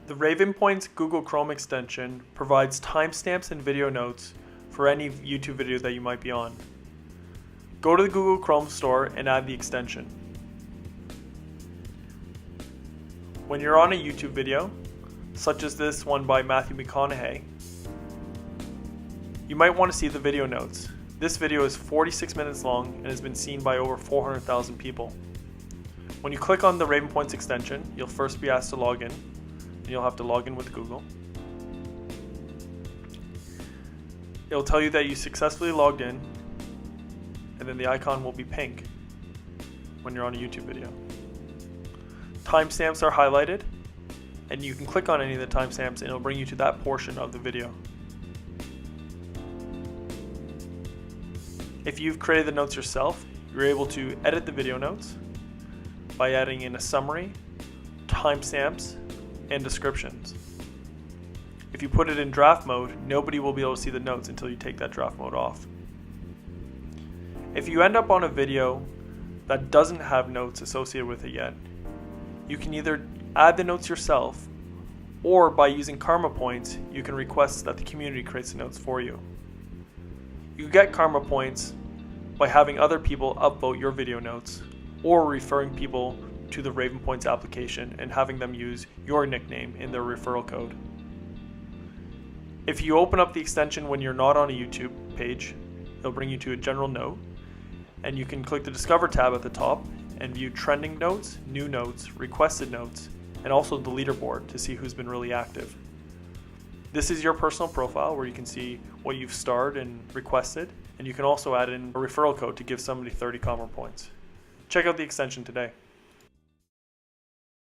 The RavenPoints Google Chrome extension provides timestamps and video notes for any YouTube video that you might be on. Go to the Google Chrome store and add the extension. When you're on a YouTube video, such as this one by Matthew McConaughey, you might want to see the video notes. This video is 46 minutes long and has been seen by over 400,000 people. When you click on the RavenPoints extension, you'll first be asked to log in, and you'll have to log in with Google. It'll tell you that you successfully logged in, and then the icon will be pink when you're on a YouTube video. Timestamps are highlighted, and you can click on any of the timestamps and it'll bring you to that portion of the video. If you've created the notes yourself, you're able to edit the video notes by adding in a summary, timestamps, and descriptions. If you put it in draft mode, nobody will be able to see the notes until you take that draft mode off. If you end up on a video that doesn't have notes associated with it yet, you can either add the notes yourself, or by using karma points, you can request that the community creates the notes for you. You get karma points by having other people upvote your video notes, or referring people to the RavenPoints application and having them use your nickname in their referral code. If you open up the extension when you're not on a YouTube page, it'll bring you to a general note, and you can click the Discover tab at the top and view trending notes, new notes, requested notes, and also the leaderboard to see who's been really active. This is your personal profile where you can see what you've starred and requested, and you can also add in a referral code to give somebody 30 karma points. Check out the extension today.